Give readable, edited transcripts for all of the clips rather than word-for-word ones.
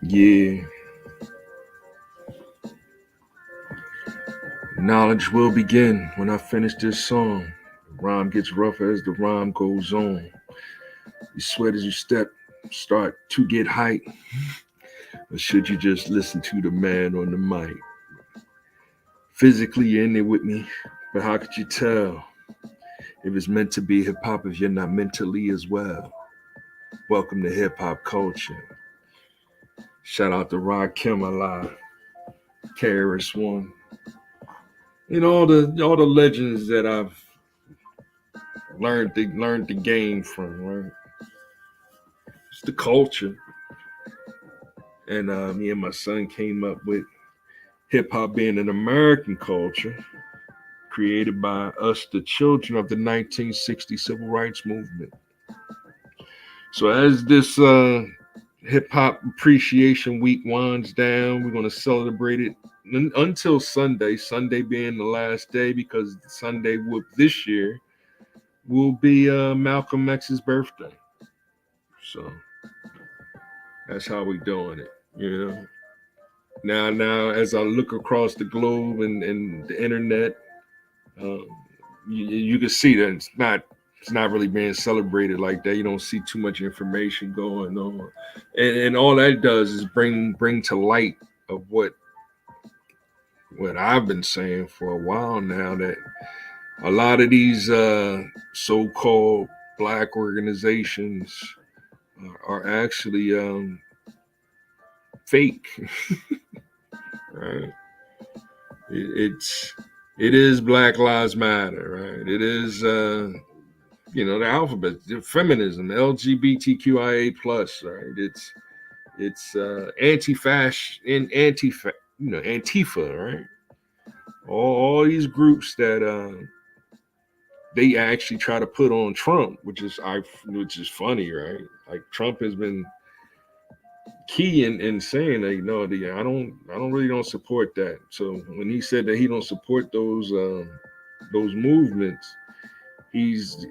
Yeah, knowledge will begin when I finish this song. The rhyme gets rougher as the rhyme goes on. You sweat as you step, start to get height. Or should you just listen to the man on the mic? Physically, you're in there with me, but how could you tell if it's meant to be hip hop if you're not mentally as well? Welcome to hip hop culture. Shout out to Rod Kim alive, KRS One, and all the legends that I've learned the game from. Right, it's the culture, and me and my son came up with hip hop being an American culture created by us, the children of the 1960 Civil Rights Movement. So as this hip hop appreciation week winds down, we're going to celebrate it until Sunday. Sunday being the last day because Sunday this year will be Malcolm X's birthday. So that's how we doing it. You know. Now, as I look across the globe and the internet, um, you can see that it's not really being celebrated like that. You don't see too much information going on, and all that does is bring to light of what I've been saying for a while now, that a lot of these so-called black organizations are actually fake. Right? It is Black Lives Matter, right? It is the alphabet, the feminism, LGBTQIA plus, right? It's anti-fasc and Antifa, right? All these groups that they actually try to put on Trump, which is funny, right? Like Trump has been key in saying that, I don't really don't support that. So when he said that he don't support those movements, is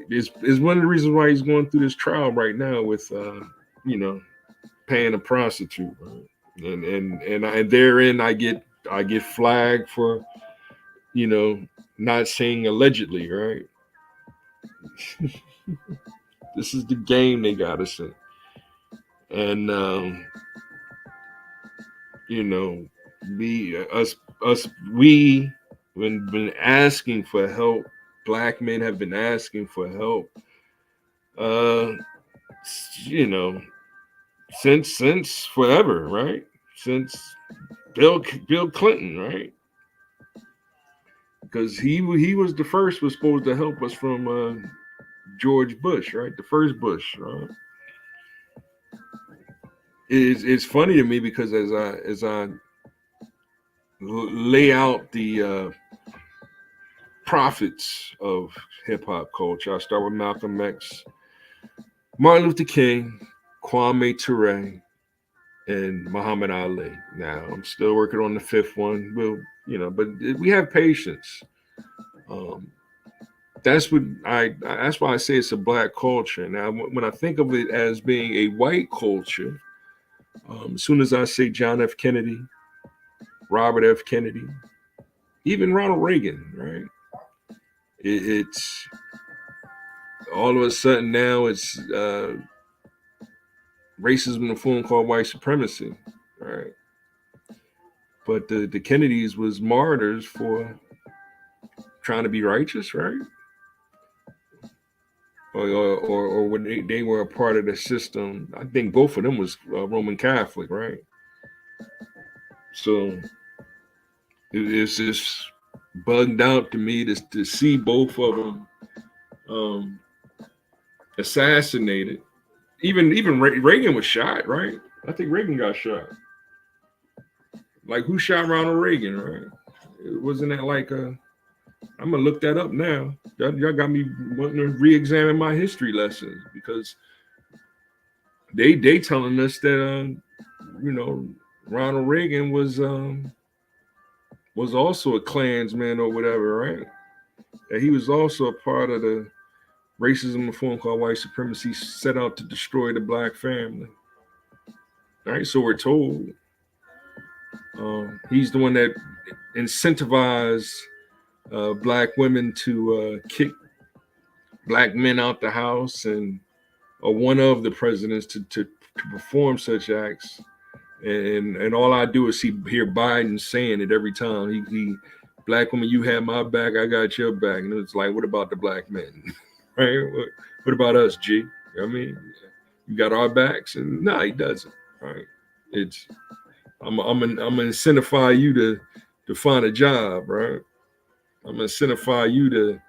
one of the reasons why he's going through this trial right now with you know paying a prostitute, right? And therein I get flagged for you know not saying allegedly, right? This is the game they got us in, and you know we us we been asking for help. Black men have been asking for help. Uh, you know, since forever, right? Since Bill Clinton, right? Because he was supposed to help us from George Bush, right? The first Bush. Right? It's funny to me because as I lay out the prophets of hip hop culture, I start with Malcolm X, Martin Luther King, Kwame Ture, and Muhammad Ali. Now I'm still working on the fifth one. But we have patience. Um, that's why I say it's a black culture. Now, when I think of it as being a white culture, as soon as I say John F. Kennedy, Robert F. Kennedy, even Ronald Reagan, right? It's all of a sudden now it's racism in a form called white supremacy, right? But the Kennedys was martyrs for trying to be righteous, right? Or when they were a part of the system. I think both of them was Roman Catholic, right? So it's just bugged out to me to see both of them um, assassinated. Even Reagan was shot, right? I think Reagan got shot. Like who shot Ronald Reagan, right? It wasn't that like a. I'm gonna look that up now. Y'all got me wanting to re-examine my history lessons because they telling us that you know Ronald Reagan was also a Klansman or whatever, right? That he was also a part of the racism, a form called white supremacy, set out to destroy the black family. Right, so we're told. He's the one that incentivized black women to kick black men out the house, and or one of the presidents to perform such acts. And all I do is hear Biden saying it every time. He black woman, you have my back, I got your back. And it's like, what about the black men? Right? What about us, G? I mean, you got our backs, and no, he doesn't. Right? It's I'm gonna incentivize you to find a job, right? I'm gonna incentivize you to,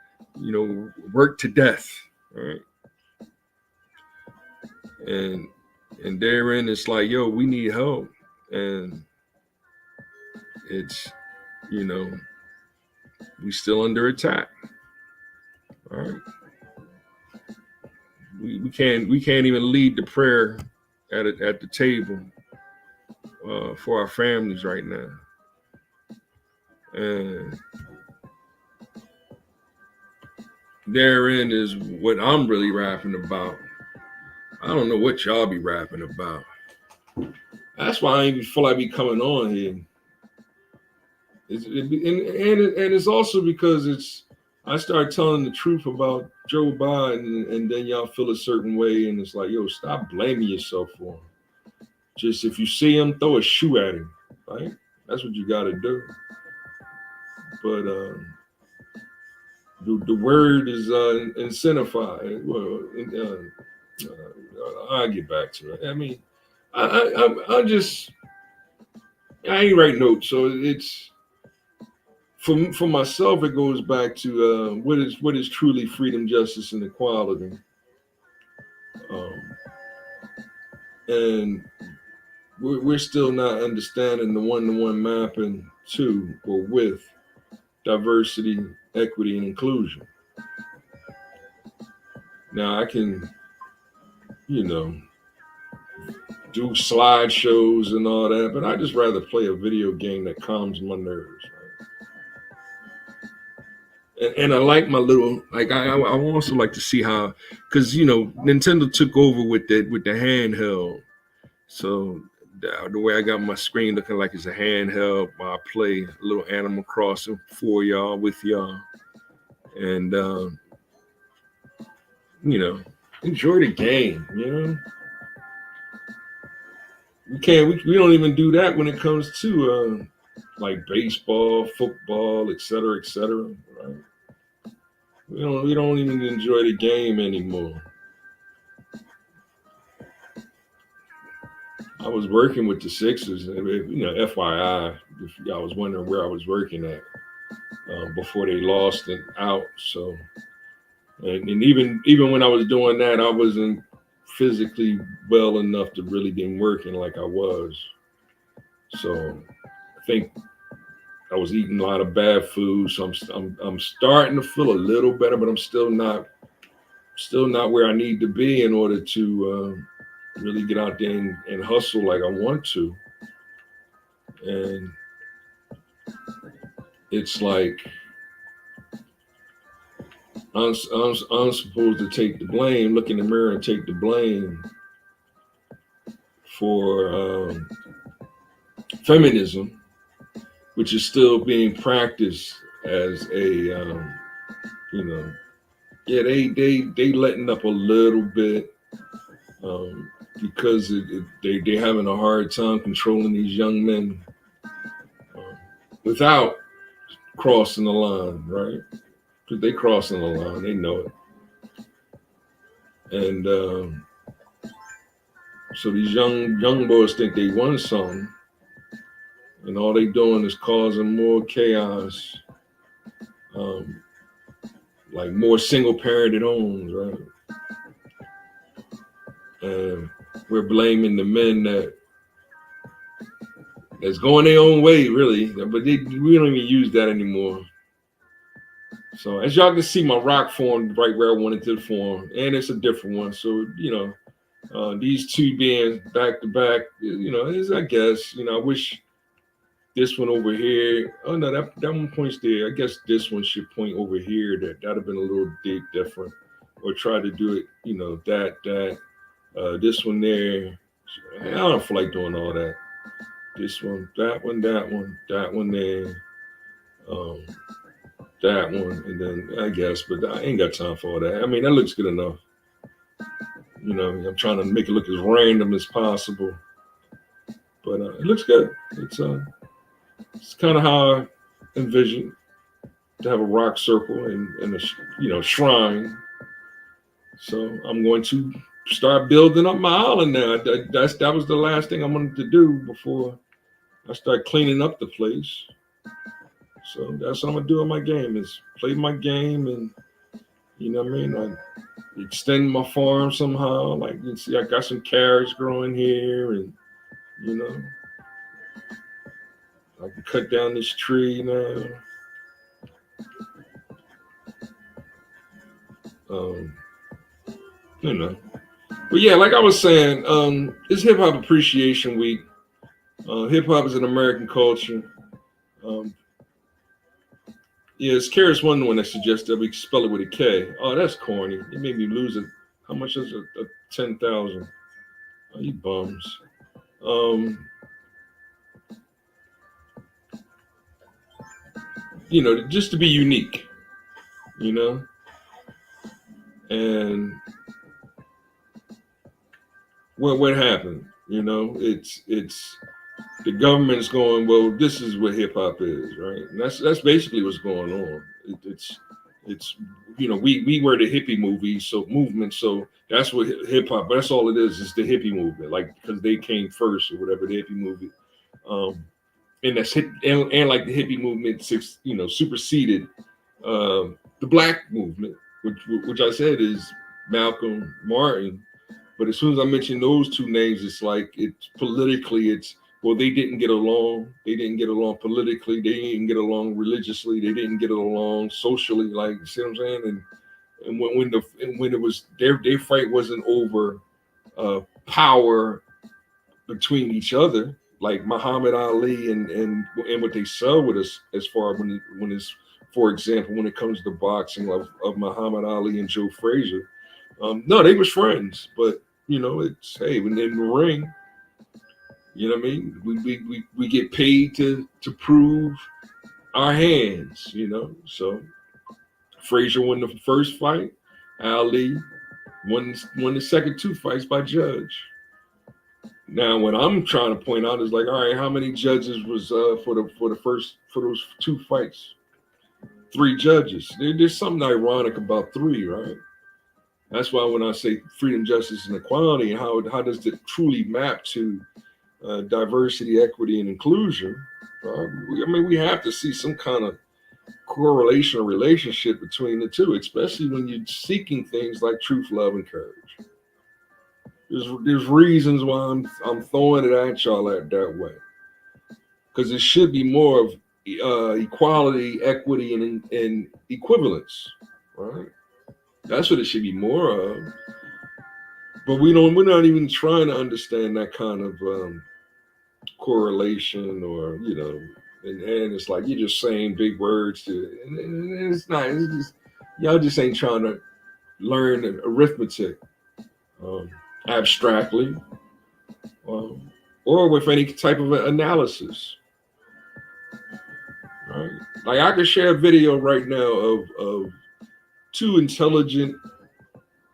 work to death, right? And and therein it's like, yo, we need help, and it's, you know, we still under attack, right? We can't even lead the prayer at the table for our families right now, and therein is what I'm really rapping about. I don't know what y'all be rapping about. That's why I even feel like be coming on here. And it's also because I start telling the truth about Joe Biden, and then y'all feel a certain way, and it's like, yo, stop blaming yourself for him. Just if you see him, throw a shoe at him, right? That's what you got to do. But the word is incentivize. Well, I'll get back to it. I mean, I just I ain't write notes, so it's for myself. It goes back to what is truly freedom, justice, and equality, um, and we're still not understanding the one-to-one mapping to or with diversity, equity, and inclusion. Now I can, you know, do slideshows and all that, but I just rather play a video game that calms my nerves. Right? And I like my little, like I also like to see how, because Nintendo took over with the handheld, so the way I got my screen looking like it's a handheld, I play a little Animal Crossing for y'all, with y'all, and enjoy the game. We don't even do that when it comes to like baseball, football, et cetera. Right? We don't even enjoy the game anymore. I was working with the Sixers, FYI, if y'all was wondering where I was working at before they lost it out. So, and even when I was doing that, I wasn't physically well enough to really be working like I was. So, I think I was eating a lot of bad food. So I'm starting to feel a little better, but I'm still not where I need to be in order to really get out there and hustle like I want to. And it's like I'm supposed to take the blame, look in the mirror and take the blame for feminism, which is still being practiced as a, yeah, they letting up a little bit because they're having a hard time controlling these young men without crossing the line, right? Because they crossing the line, they know it. And so these young boys think they won something, and all they doing is causing more chaos, um, like more single parented homes, right? And we're blaming the men that's going their own way, really, but we don't even use that anymore. So as y'all can see, my rock formed right where I wanted to form, and it's a different one. So these two being back to back, is, I guess, I wish this one over here. Oh no, that one points there. I guess this one should point over here. That'd have been a little different, or try to do it. This one there I don't feel like doing all that. This one, that one, that one there, um, that one, and then I guess, but I ain't got time for all that. I mean, that looks good enough. I'm trying to make it look as random as possible, but it looks good. It's kind of how I envision to have a rock circle and a shrine. So I'm going to start building up my island now. That was the last thing I wanted to do before I start cleaning up the place. So that's what I'm gonna do in my game is play my game and you know what I mean. I extend my farm somehow. Like you see, I got some carrots growing here, and you know I can cut down this tree now. Um, you know, but yeah, like I was saying, it's Hip Hop Appreciation Week. Hip hop is an American culture. Um, yeah, it's Karis One the one that suggested that we spell it with a K. Oh, that's corny. It made me lose it. How much is it? 10,000. Oh, you bums. Just to be unique, you know, and what happened, it's the government's going, well, this is what hip hop is, right? And that's basically what's going on. It's we were the hippie movement, so that's what hip hop. But that's all it is. It's the hippie movement, like because they came first or whatever the hippie movement. And that's and like the hippie movement, superseded the black movement, which I said is Malcolm Martin. But as soon as I mention those two names, it's like it's politically, well, they didn't get along. They didn't get along politically. They didn't get along religiously. They didn't get along socially. Like, you see what I'm saying? And when it was their fight wasn't over power between each other, like Muhammad Ali and what they sell with us as far when it's, for example, when it comes to boxing of Muhammad Ali and Joe Frazier. No, they was friends, but it's hey, when in the ring, you know what I mean. We get paid to prove our hands, So Frazier won the first fight. Ali won the second two fights by judge. Now, what I'm trying to point out is like, all right, how many judges was for those two fights? 3 judges. There's something ironic about 3, right? That's why when I say freedom, justice, and equality, how does it truly map to diversity, equity, and inclusion? We have to see some kind of correlation or relationship between the two, especially when you're seeking things like truth, love, and courage. There's reasons why I'm throwing it at y'all that way, because it should be more of equality, equity, and equivalence, right? That's what it should be more of. But we're not even trying to understand that kind of correlation, or and it's like you're just saying big words to, and it's not. It's just y'all just ain't trying to learn arithmetic abstractly, or with any type of analysis. Right? Like I could share a video right now of 2 intelligent,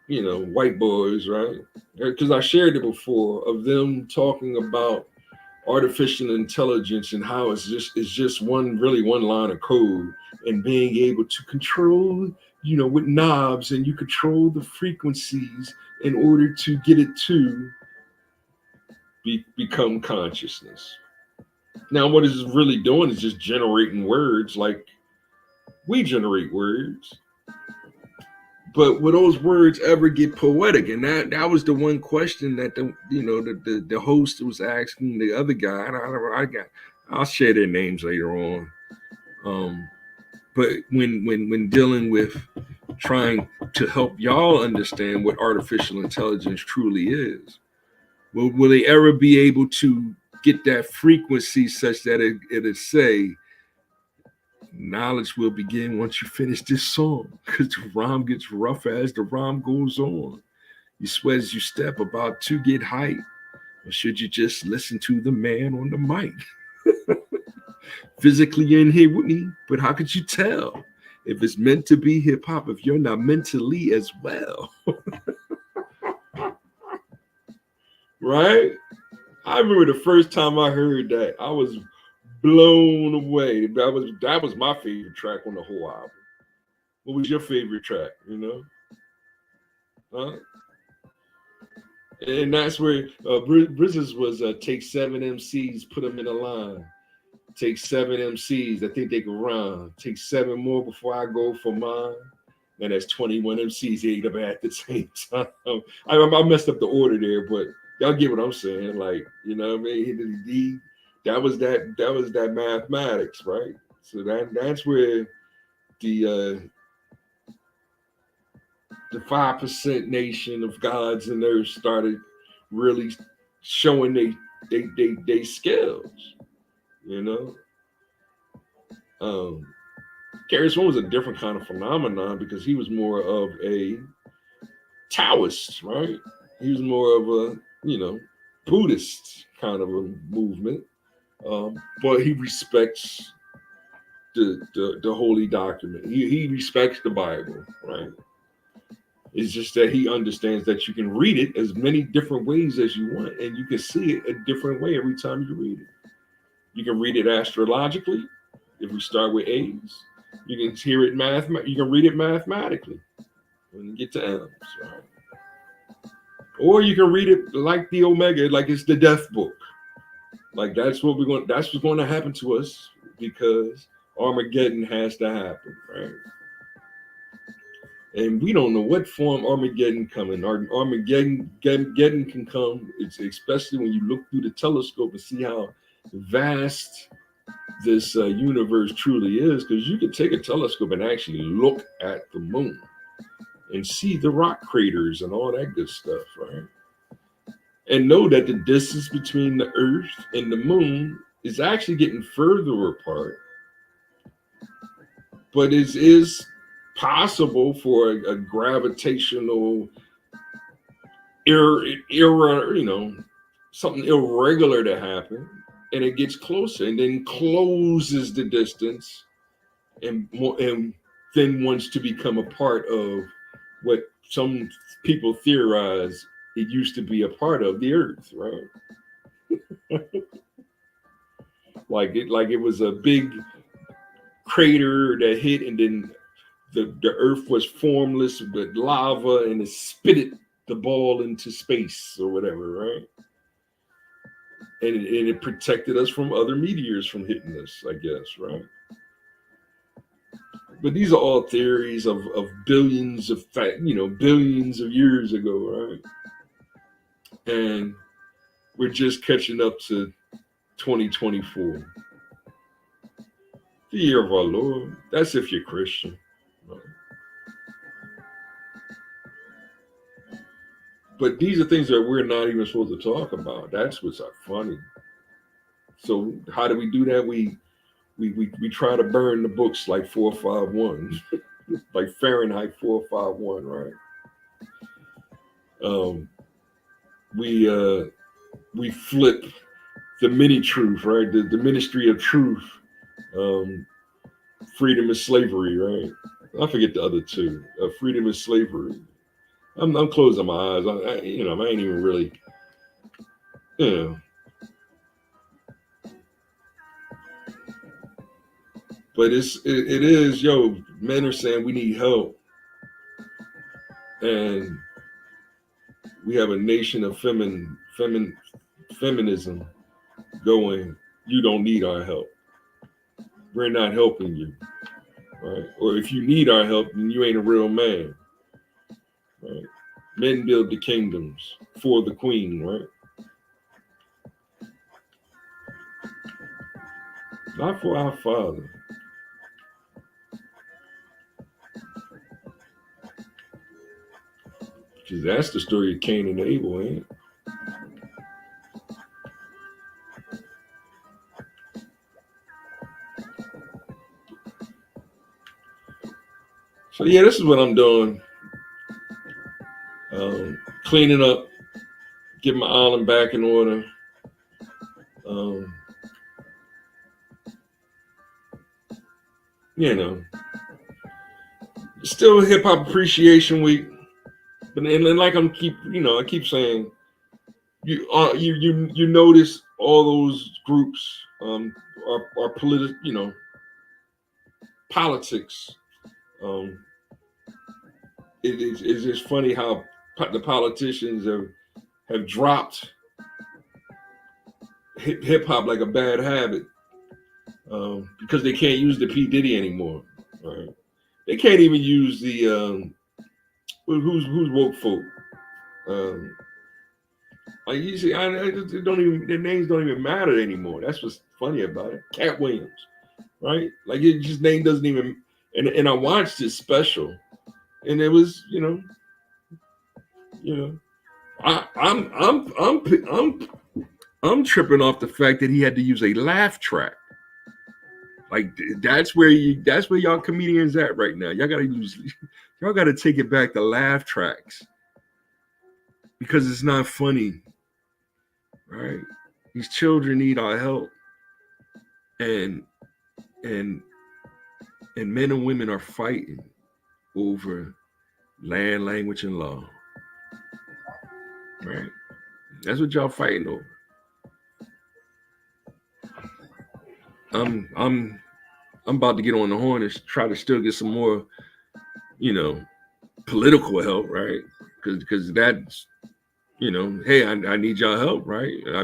white boys, right? Because I shared it before of them talking about artificial intelligence and how it's just one line of code, and being able to control, with knobs, and you control the frequencies in order to get it to become consciousness. Now, what it's really doing is just generating words like we generate words. But will those words ever get poetic? And that was the one question that the host was asking the other guy. I'll share their names later on. But when dealing with trying to help y'all understand what artificial intelligence truly is, will they ever be able to get that frequency such that it'll say, knowledge will begin once you finish this song, because the rhyme gets rougher as the rhyme goes on. You sweat as you step, about to get height. Or should you just listen to the man on the mic? Physically in here with me, but how could you tell if it's meant to be hip hop if you're not mentally as well? Right? I remember the first time I heard that, I was blown away. That was my favorite track on the whole album. What was your favorite track? Huh? And that's where Brizzes was take 7 MCs, put them in a line. Take 7 MCs. I think they can rhyme. Take 7 more before I go for mine. And that's 21 MCs ate up at the same time. I messed up the order there, but y'all get what I'm saying. Like, you know what I mean? That was that mathematics, right? So that's where the 5% nation of gods and earth started really showing they skills, you know. Carrie One was a different kind of phenomenon because he was more of a Taoist, right? He was more of a, Buddhist kind of a movement, but he respects the holy document. He respects the Bible, right? It's just that he understands that you can read it as many different ways as you want, and you can see it a different way every time you read it. You can read it astrologically, if we start with A's. You can hear it you can read it mathematically when you get to M's, right? Or you can read it like the Omega, like it's the death book. Like that's what's going to happen to us because Armageddon has to happen, right? And we don't know what form Armageddon coming. Armageddon can come. It's especially when you look through the telescope and see how vast this universe truly is. Because you can take a telescope and actually look at the moon and see the rock craters and all that good stuff, right? And know that the distance between the Earth and the moon is actually getting further apart. But it is possible for a gravitational something irregular to happen, and it gets closer and then closes the distance and then wants to become a part of what some people theorize it used to be a part of the Earth, right? like it was a big crater that hit, and then the Earth was formless with lava, and it spitted the ball into space or whatever, right? And it protected us from other meteors from hitting us, I guess, right? But these are all theories of billions of billions of years ago, right? And we're just catching up to 2024, the year of our Lord. That's if you're Christian, right? But these are things that we're not even supposed to talk about. That's what's funny. So how do we do that? We try to burn the books like 451, like Fahrenheit 451, right? We flip the mini truth, right? The ministry of truth, freedom is slavery, right? I forget the other two. Freedom is slavery. I'm closing my eyes. I ain't even really, you know. But it is, men are saying we need help. And we have a nation of feminism going, you don't need our help. We're not helping you. Right? Or if you need our help, then you ain't a real man. Right? Men build the kingdoms for the queen, right? Not for our father. Because that's the story of Cain and Abel, ain't it? So yeah, this is what I'm doing. Cleaning up get my island back in order. Um, you know, still Hip Hop Appreciation Week, but and like I keep saying, you notice all those groups are political, politics. Um, it's just funny how the politicians have dropped hip hop like a bad habit because they can't use the P Diddy anymore. Right? They can't even use the who's woke folk. Um, like you see, I just, it don't even their names don't even matter anymore. That's what's funny about it. Cat Williams, right? Like it just name doesn't even. And I watched this special, and it was you know I'm tripping off the fact that he had to use a laugh track. Like that's where y'all comedians at right now. Y'all gotta take it back to laugh tracks because it's not funny, right? These children need our help, and and and men and women are fighting over land, language, and law, right? That's what y'all fighting over. I'm about to get on the horn and try to still get some more, you know, political help, right? Because that's hey, I need y'all help, right? I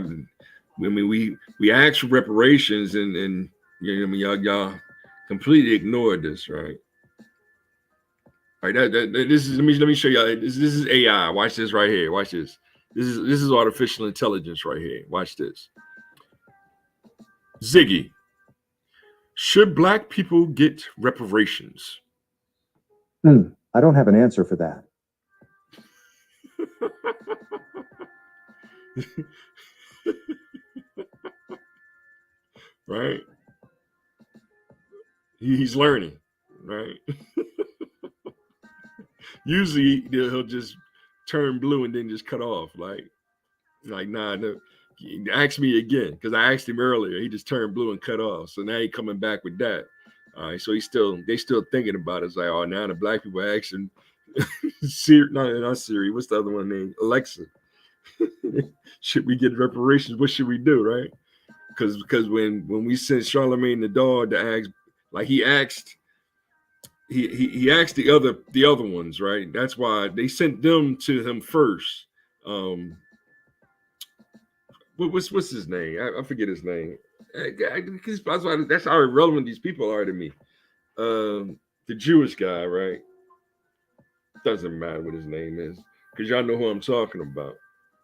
mean, we asked for reparations, and I mean, y'all completely ignored this, right? All right, this is let me show y'all. This is AI. Watch this right here. Watch this. This is artificial intelligence right here. Watch this. Ziggy, should black people get reparations? I don't have an answer for that. Right? He's learning, right? Usually he'll just turn blue and then just cut off. Like nah, no. Ask me again because I asked him earlier. He just turned blue and cut off. So now he coming back with that. All right, so they still thinking about it. It's like, oh, now the black people are asking Siri, not Siri. What's the other one named Alexa? Should we get reparations? What should we do, right? Because when we sent Charlemagne the dog to ask, like he asked the other ones, right? That's why they sent them to him first. What's his name? I forget his name. That's how irrelevant these people are to me. The Jewish guy, right? Doesn't matter what his name is because y'all know who I'm talking about.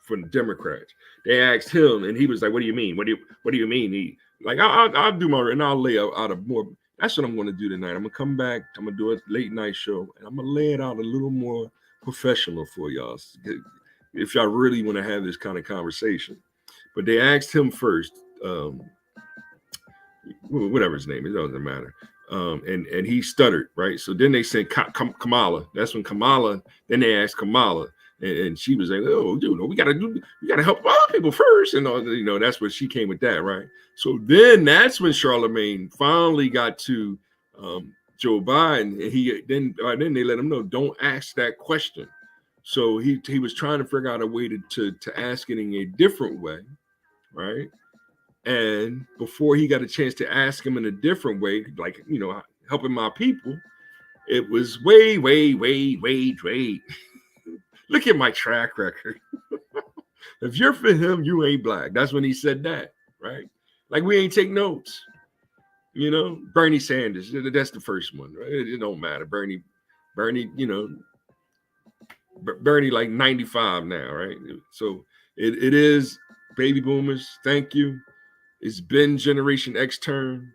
From the Democrats, they asked him, and he was like, "What do you mean? What do you mean?" He like, I'll do my and I'll lay out a more. That's what I'm going to do tonight. I'm gonna come back. I'm gonna do a late night show, and I'm gonna lay it out a little more professional for y'all. If y'all really want to have this kind of conversation, but they asked him first. Whatever his name is, it doesn't matter. And he stuttered, right? So then they said Kamala. That's when Kamala. Then they asked Kamala, and she was like, "Oh, dude, we gotta help other people first." And that's where she came with that, right? So then that's when Charlemagne finally got to Joe Biden, and then they let him know, don't ask that question. So he was trying to figure out a way to ask it in a different way, right? And before he got a chance to ask him in a different way, like, helping my people, it was wait. Look at my track record. If you're for him, you ain't black. That's when he said that, right? Like we ain't take notes. Bernie Sanders, that's the first one. Right? It don't matter. Bernie, Bernie like 95 now, right? So it is baby boomers. Thank you. It's been Generation X turn.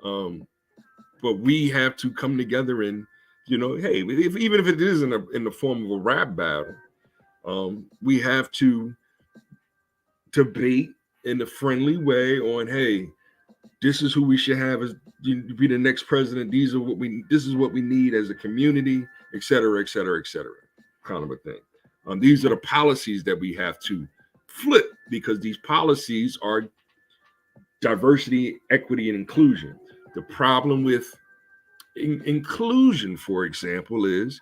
But we have to come together and, hey, even if it is in the form of a rap battle, we have to debate in a friendly way on, hey, this is who we should have as be the next president. This is what we need as a community, et cetera, et cetera, et cetera, kind of a thing. These are the policies that we have to flip because these policies are diversity, equity, and inclusion. The problem with inclusion, for example, is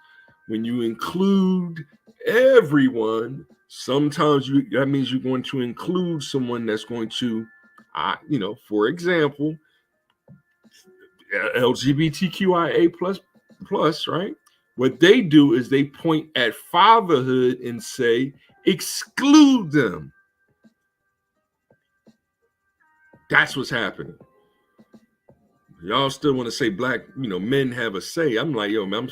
when you include everyone, sometimes that means you're going to include someone that's going to, for example, LGBTQIA plus, right? What they do is they point at fatherhood and say, exclude them. That's what's happening. Y'all still want to say black, men have a say. I'm like, yo, man,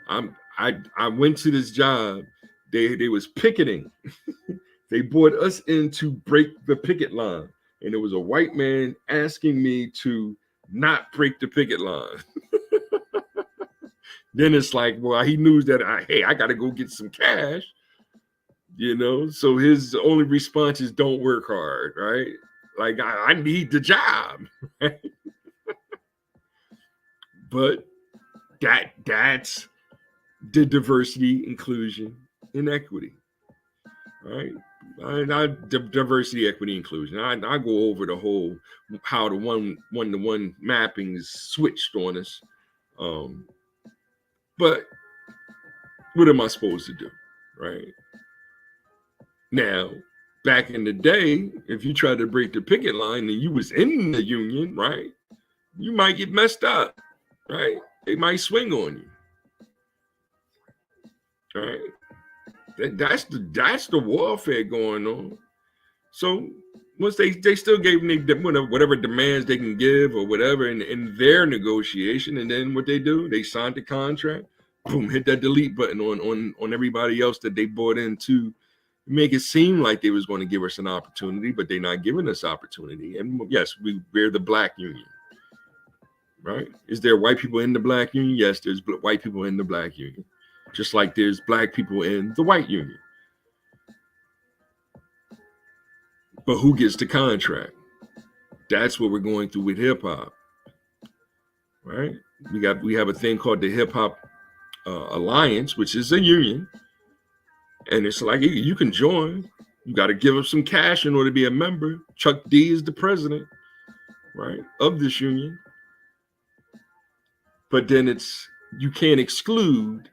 I went to this job. They was picketing. They brought us in to break the picket line, and it was a white man asking me to not break the picket line. Then it's like, well, he knew that I got to go get some cash, So his only response is, "Don't work hard," right? Like I need the job. Right? But that's the diversity, inclusion, and equity, right? Diversity, equity, inclusion. I go over the whole how the one-to-one mappings switched on us, but what am I supposed to do, right? Now, back in the day, if you tried to break the picket line and you was in the union, right, you might get messed up, right? They might swing on you, right? That's the warfare going on. So once they still gave them whatever demands they can give or whatever in their negotiation, and then what they do, they signed the contract, boom, hit that delete button on everybody else that they bought into, make it seem like they was going to give us an opportunity, but they're not giving us opportunity. And yes, we're the black union, right? Is there white people in the black union? Yes, there's white people in the black union, just like there's black people in the white union. But who gets the contract? That's what we're going through with hip hop, right? We have a thing called the Hip Hop Alliance, which is a union, and it's like you can join. You got to give up some cash in order to be a member. Chuck D is the president, right, of this union. But then you can't exclude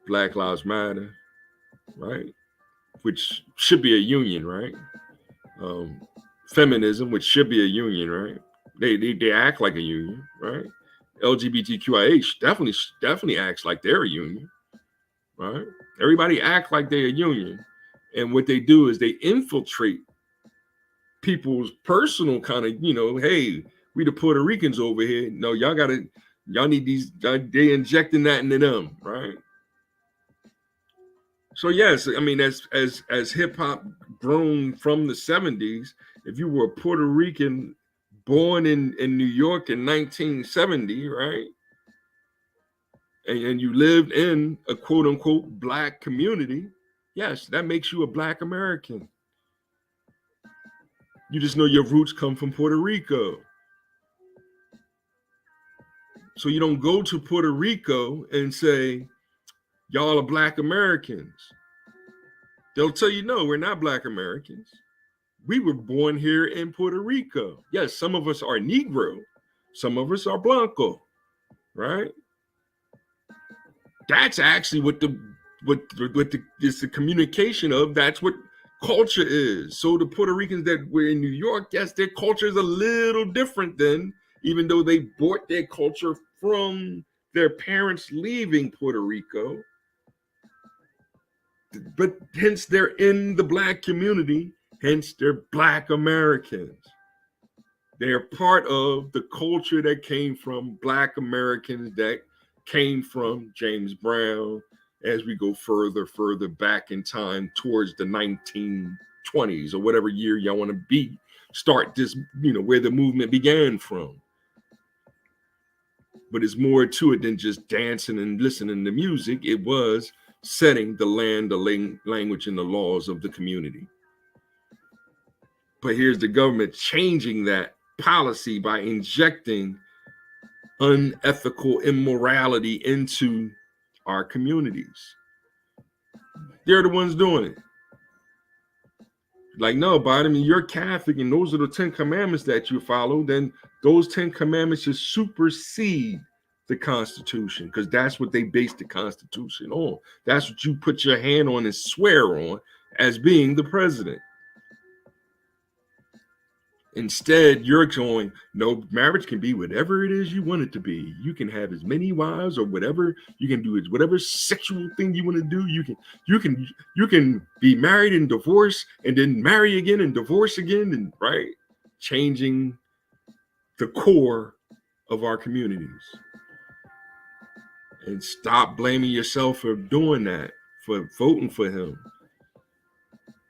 Black Lives Matter, right, which should be a union, right? Feminism, which should be a union, right? They act like a union, right? LGBTQIA definitely acts like they're a union, right? Everybody act like they're a union, and what they do is they infiltrate people's personal kind of, hey, we the Puerto Ricans over here. No, y'all need these. They injecting that into them, right? So yes, I mean, as hip hop grown from the 70s, if you were a Puerto Rican born in New York in 1970, right, and you lived in a quote unquote black community, yes, that makes you a black American. You just know your roots come from Puerto Rico. So you don't go to Puerto Rico and say, y'all are black Americans. They'll tell you, no, we're not black Americans. We were born here in Puerto Rico. Yes, some of us are Negro. Some of us are Blanco, right? That's actually what is the communication of. That's what culture is. So the Puerto Ricans that were in New York, yes, their culture is a little different than, even though they bought their culture from their parents leaving Puerto Rico. But hence they're in the black community, hence they're black Americans. They're part of the culture that came from black Americans, that came from James Brown, as we go further back in time towards the 1920s or whatever year y'all want to start this, where the movement began from. But it's more to it than just dancing and listening to music. It was setting the land, the language, and the laws of the community. But here's the government changing that policy by injecting unethical immorality into our communities. They're the ones doing it. Like, no, Biden, you're Catholic, and those are the 10 commandments that you follow. Then those 10 commandments should supersede the Constitution, because that's what they base the Constitution on. That's what you put your hand on and swear on as being the president. Instead, you're going, no, marriage can be whatever it is you want it to be. You can have as many wives or whatever you can do, whatever sexual thing you want to do. You can be married and divorce and then marry again and divorce again, and right, changing the core of our communities. And stop blaming yourself for doing that, for voting for him.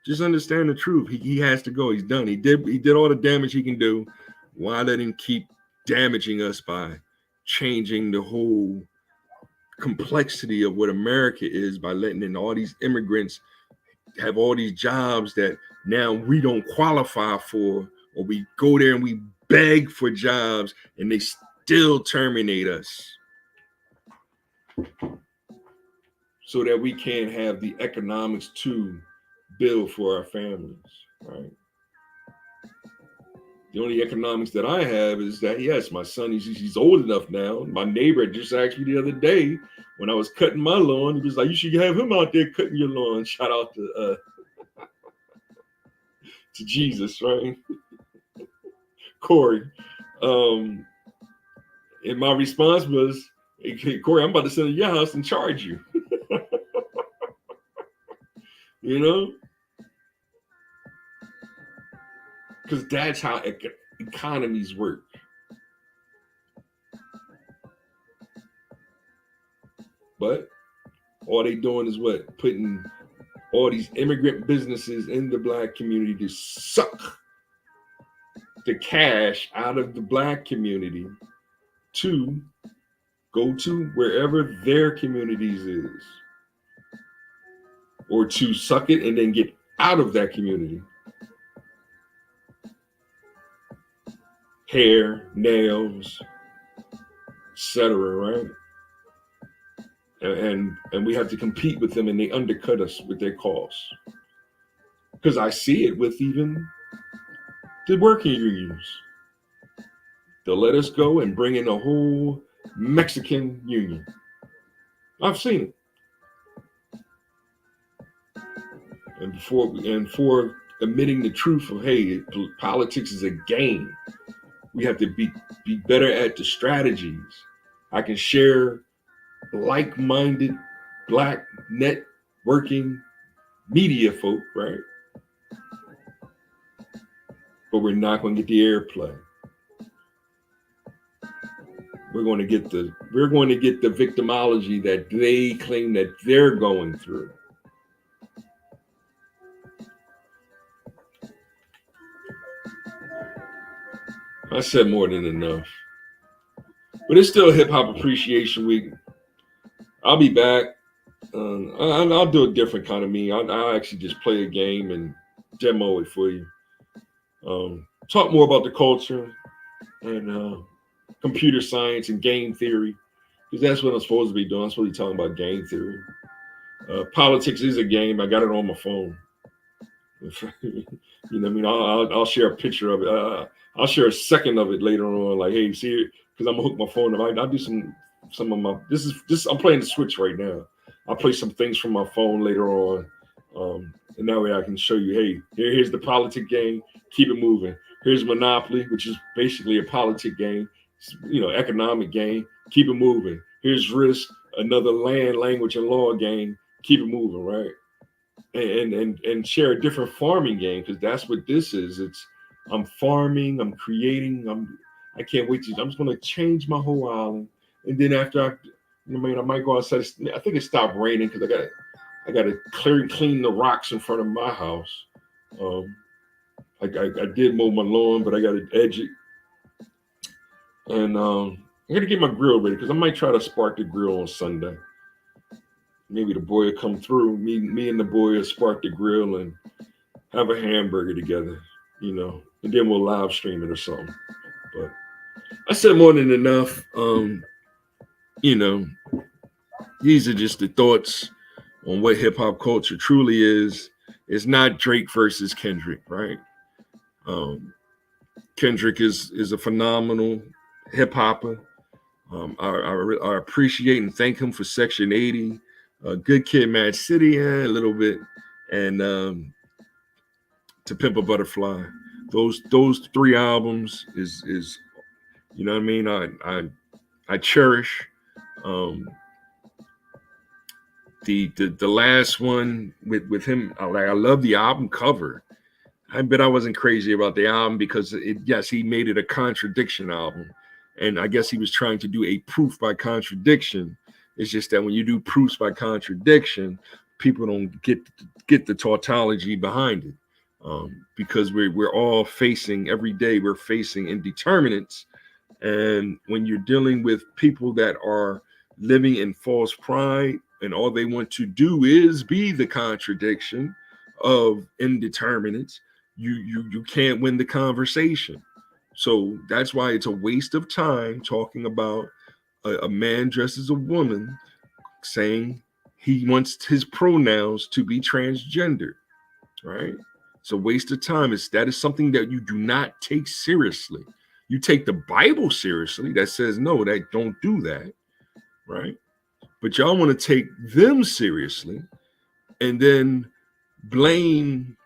Just understand the truth. He has to go. He's done. He did all the damage he can do. Why let him keep damaging us by changing the whole complexity of what America is, by letting in all these immigrants have all these jobs that now we don't qualify for, or we go there and we beg for jobs and they still terminate us so that we can't have the economics to build for our families, right? The only economics that I have is that, yes, my son, he's old enough now. My neighbor just asked me the other day when I was cutting my lawn, he was like, you should have him out there cutting your lawn. Shout out to Jesus, right? Corey. And my response was, hey, Corey, I'm about to send to your house and charge you. You know? Because that's how economies work. But all they doing is what? Putting all these immigrant businesses in the Black community to suck the cash out of the Black community to go to wherever their communities is, or to suck it and then get out of that community. Hair, nails, etc., right? And we have to compete with them, and they undercut us with their costs. Because I see it with even the working unions. They'll let us go and bring in a whole Mexican union. I've seen it. And for admitting the truth of, hey, politics is a game. We have to be better at the strategies. I can share like-minded Black networking media folk, right? But we're not going to get the airplay. We're going to get the victimology that they claim that they're going through. I said more than enough. But it's still Hip Hop Appreciation Week. I'll be back. I'll do a different kind of me. I'll actually just play a game and demo it for you. Talk more about the culture and computer science and game theory, because that's what I'm supposed to be doing. I'm supposed to be talking about game theory. Politics is a game. I got it on my phone. You know what I mean? I'll share a picture of it. I'll share a second of it later on. Like, hey, see it? Because I'm gonna hook my phone up. I'll do some of my. This is. I'm playing the Switch right now. I'll play some things from my phone later on, and that way I can show you. Hey, here's the politic game. Keep it moving. Here's Monopoly, which is basically a politic game. You know, economic game. Keep it moving. Here's Risk, another land, language, and law game. Keep it moving, right? And share a different farming game, because that's what this is. I'm farming, I'm creating, I can't wait I'm just gonna change my whole island. And then after I might go outside. I think it stopped raining because I gotta clean the rocks in front of my house. I did mow my lawn, but I gotta edge it. And I gotta get my grill ready, because I might try to spark the grill on Sunday. Maybe the boy will come through. Me and the boy will spark the grill and have a hamburger together, you know, and then we'll live stream it or something. But I said more than enough. You know, these are just the thoughts on what hip hop culture truly is. It's not Drake versus Kendrick, right? Kendrick is a phenomenal hip hopper. I appreciate and thank him for Section 80, Good Kid, Mad City, a little bit, and To Pimp a Butterfly. Those three albums is you know what I mean. I cherish. Um, the last one with him, I love the album cover. I bet I wasn't crazy about the album because yes, he made it a contradiction album, and I guess he was trying to do a proof by contradiction. It's just that when you do proofs by contradiction, people don't get the tautology behind it, because we're all facing every day. We're facing indeterminates, and when you're dealing with people that are living in false pride and all they want to do is be the contradiction of indeterminates, you can't win the conversation. So that's why it's a waste of time talking about a man dressed as a woman saying he wants his pronouns to be transgender, right? It's a waste of time. That is something that you do not take seriously. You take the Bible seriously that says no, that don't do that, right? But y'all want to take them seriously and then blame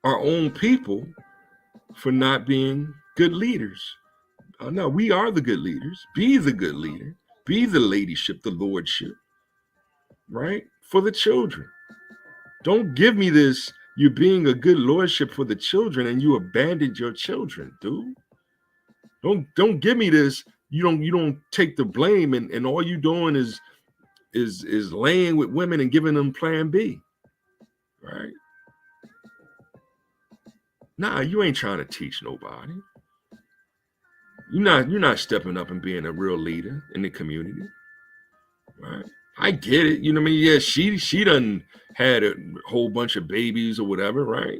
our own people for not being good leaders. No, we are the good leaders. Be the good leader. Be the ladyship, the lordship, right? For the children. Don't give me this, you're being a good lordship for the children and you abandoned your children, dude. Don't give me this. You don't take the blame and all you doing is laying with women and giving them plan B. Right? Nah, you ain't trying to teach nobody. You're not stepping up and being a real leader in the community. Right? I get it. You know what I mean? Yeah, she done had a whole bunch of babies or whatever, right?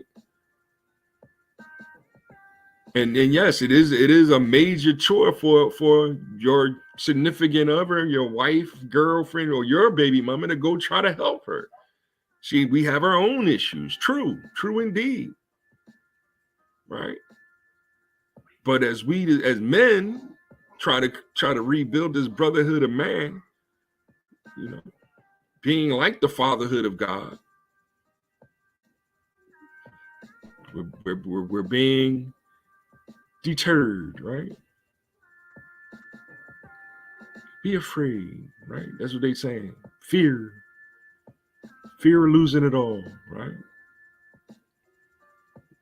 And yes, it is a major chore for your significant other, your wife, girlfriend, or your baby mama to go try to help her. We have our own issues. True indeed. Right. But as men try to rebuild this brotherhood of man, you know, being like the fatherhood of God, we're being deterred, right? Be afraid, right? That's what they're saying. Fear of losing it all, right?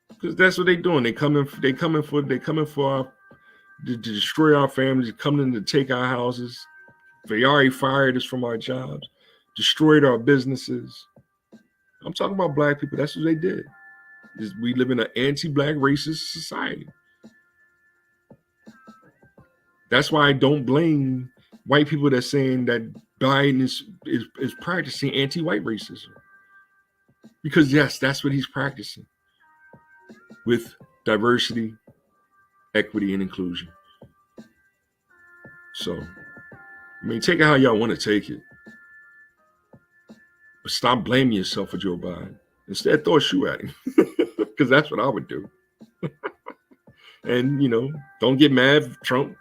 Because that's what they're doing. They coming for to destroy our families, coming to take our houses. They already fired us from our jobs, destroyed our businesses. I'm talking about black people. That's what they did. We live in an anti-black racist society. That's why I don't blame white people that's saying that Biden is practicing anti-white racism. Because yes, that's what he's practicing with diversity, equity, and inclusion. So, I mean, take it how y'all want to take it. But stop blaming yourself for Joe Biden. Instead, throw a shoe at him. Because that's what I would do. And, don't get mad at Trump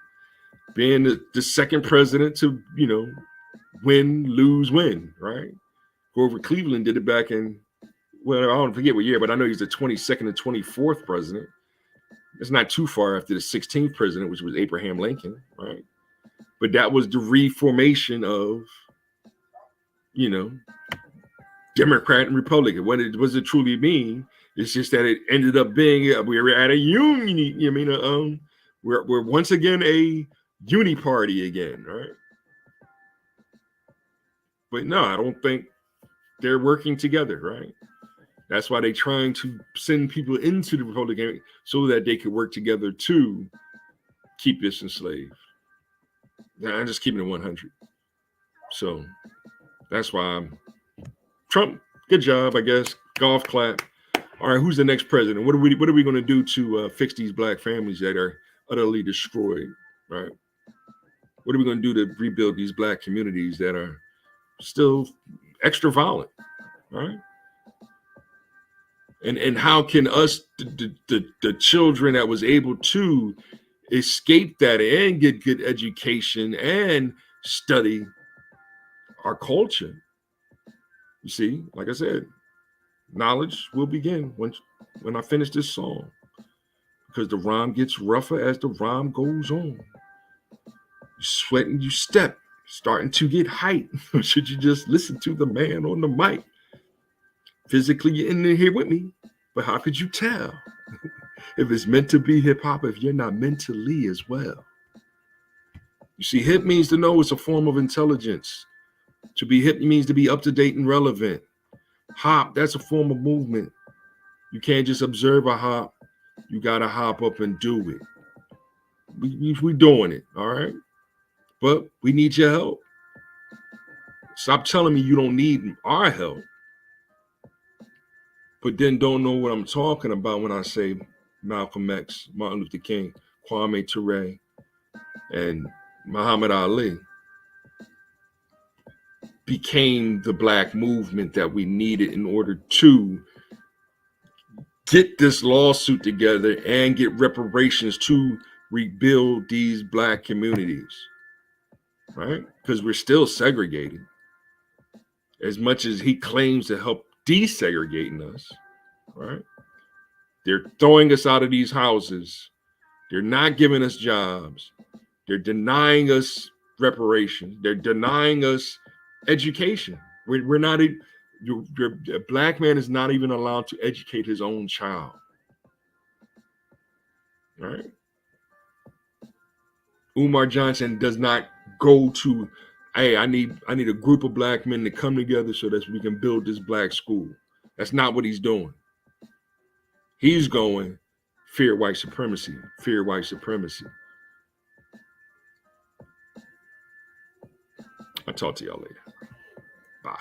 being the second president to, win, lose, win, right? Grover Cleveland did it back in, well, I don't forget what year, but I know he's the 22nd and 24th president. It's not too far after the 16th president, which was Abraham Lincoln, right? But that was the reformation of, Democrat and Republican. What does it truly mean? It's just that it ended up being we were at a union. We're once again a uni party again, right? But no, I don't think they're working together, right? That's why they're trying to send people into the Republican so that they could work together to keep us enslaved. I'm just keeping it 100. So that's why Trump, good job, I guess. Golf clap. All right, who's the next president? What are we going to do to fix these black families that are utterly destroyed, right? What are we going to do to rebuild these black communities that are still extra violent, right? And how can us, the children that was able to escape that and get good education and study our culture? You see, like I said, knowledge will begin when I finish this song, because the rhyme gets rougher as the rhyme goes on. You sweat and you step, starting to get height. Or should you just listen to the man on the mic? Physically, you're in here with me, but how could you tell if it's meant to be hip hop if you're not mentally as well? You see, hip means to know. It's a form of intelligence. To be hip means to be up to date and relevant. Hop, that's a form of movement. You can't just observe a hop. You got to hop up and do it. We doing it, all right? But we need your help. Stop telling me you don't need our help, but then don't know what I'm talking about when I say Malcolm X, Martin Luther King, Kwame Ture, and Muhammad Ali became the black movement that we needed in order to get this lawsuit together and get reparations to rebuild these black communities, right? Because we're still segregated. As much as he claims to help desegregating us, right? They're throwing us out of these houses. They're not giving us jobs. They're denying us reparations. They're denying us education. We're not, a black man is not even allowed to educate his own child, right? Umar Johnson does not go to, hey, I need a group of black men to come together so that we can build this black school. That's not what he's doing. He's going, fear white supremacy, fear white supremacy. I'll talk to y'all later. Bye.